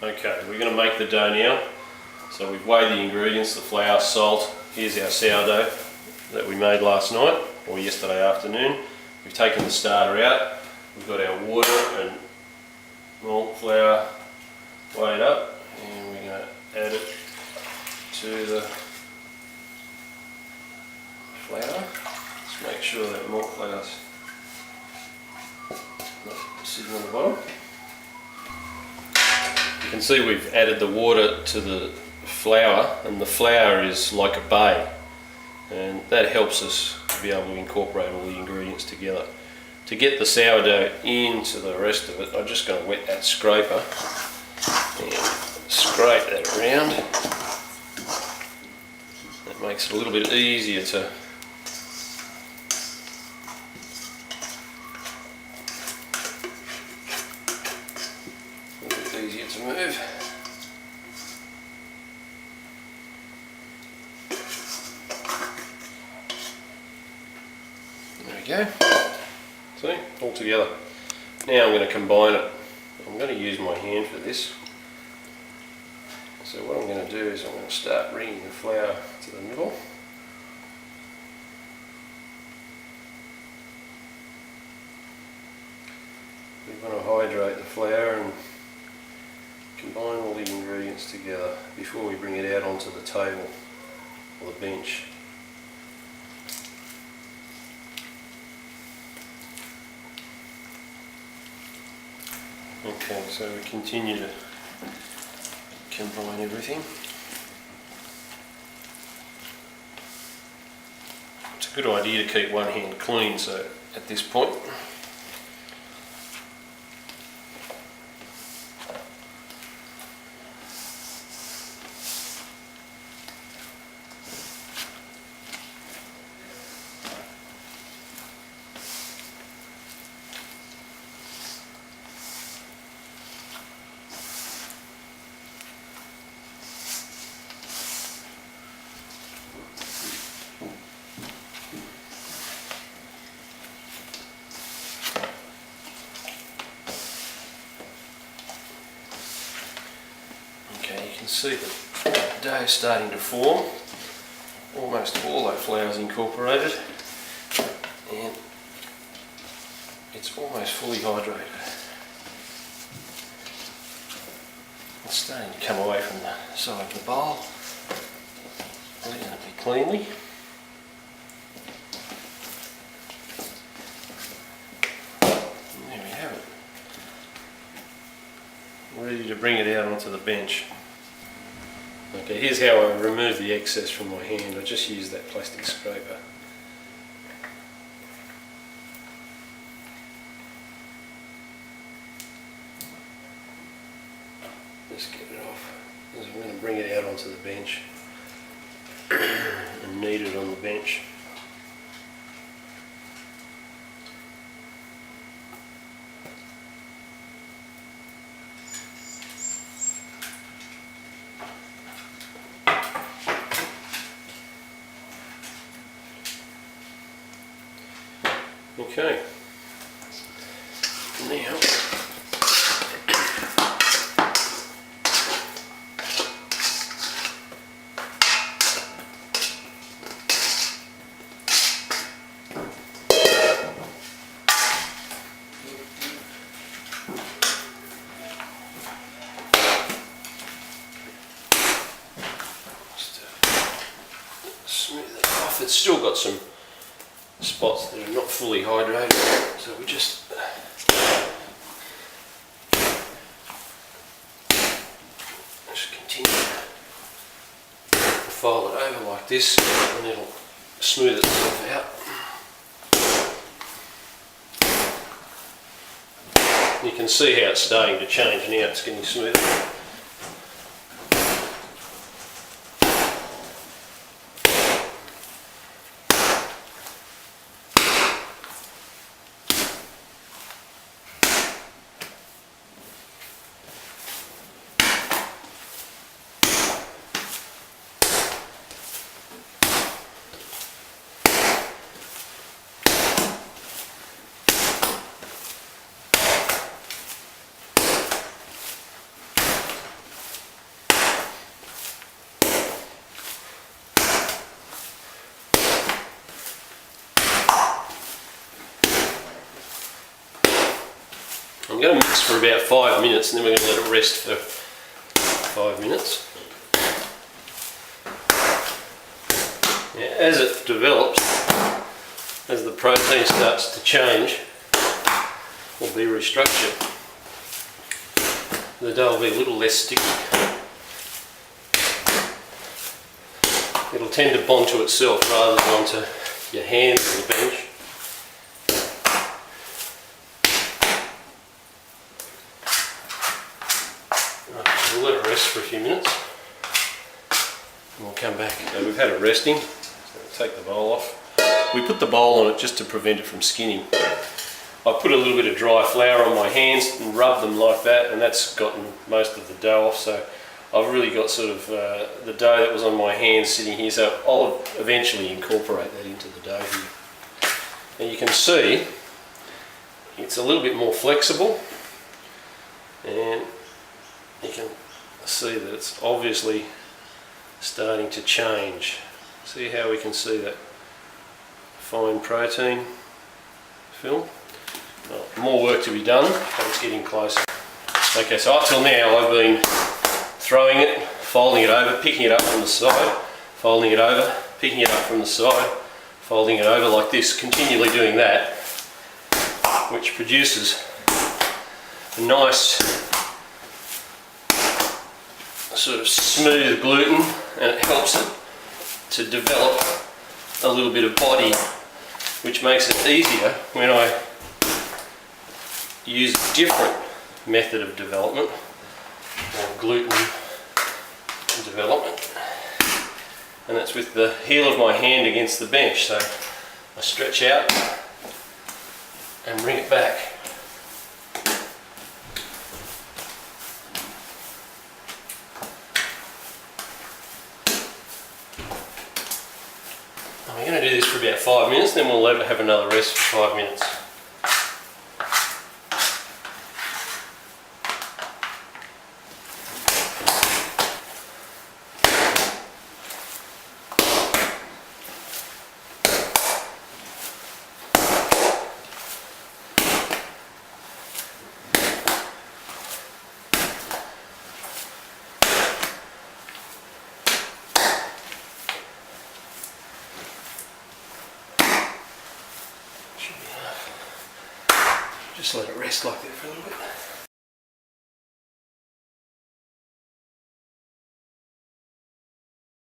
Okay, we're going to make the dough now. So we've weighed the ingredients, the flour, salt. Here's our sourdough that we made last night or yesterday afternoon. We've taken the starter out. We've got our water and malt flour weighed up, and we're going to add it to the flour. Just make sure that malt flour's not sitting on the bottom. You can see we've added the water to the flour, and the flour is like a bay, and that helps us to be able to incorporate all the ingredients together. To get the sourdough into the rest of it, I'm just going to wet that scraper and scrape that around. That makes it a little bit easier to move. There we go. See, all together. Now I'm going to combine it. I'm going to use my hand for this. So what I'm going to do is I'm going to start bringing the flour to the middle. We want to hydrate the flour and combine all the ingredients together before we bring it out onto the table or the bench. Okay, so we continue to combine everything. It's a good idea to keep one hand clean, so at this point you can see the dough starting to form. Almost all that flour is incorporated, and it's almost fully hydrated. It's starting to come away from the side of the bowl reasonably cleanly. And there we have it. Ready to bring it out onto the bench. Okay, here's how I remove the excess from my hand. I just use that plastic scraper. Just get it off. I'm going to bring it out onto the bench and knead it on the bench. Okay, now smooth it off. It's still got some spots that are not fully hydrated, so we just continue to fold it over like this, and it'll smooth itself out. You can see how it's starting to change now. It's getting smoother. going to mix for about 5 minutes, and then we're going to let it rest for 5 minutes. Now, as it develops, as the protein starts to change or be restructured, the dough will be a little less sticky. It'll tend to bond to itself rather than onto your hands on the bench. Right, we'll let it rest for a few minutes and we'll come back. So we've had it resting, so we'll take the bowl off. We put the bowl on it just to prevent it from skinning. I put a little bit of dry flour on my hands and rubbed them like that, and that's gotten most of the dough off. So I've really got sort of the dough that was on my hands sitting here, so I'll eventually incorporate that into the dough here. And you can see it's a little bit more flexible, and you can see that it's obviously starting to change. See how we can see that fine protein film? Well, more work to be done, but it's getting closer. Okay, so up till now I've been throwing it, folding it over, picking it up from the side, folding it over, picking it up from the side, folding it over like this, continually doing that, which produces a nice sort of smooth gluten, and it helps it to develop a little bit of body, which makes it easier when I use a different method of development, or gluten development, and that's with the heel of my hand against the bench. So I stretch out and bring it back. And we're going to do this for about 5 minutes, then we'll let it have another rest for 5 minutes. Just let it rest like that for a little bit.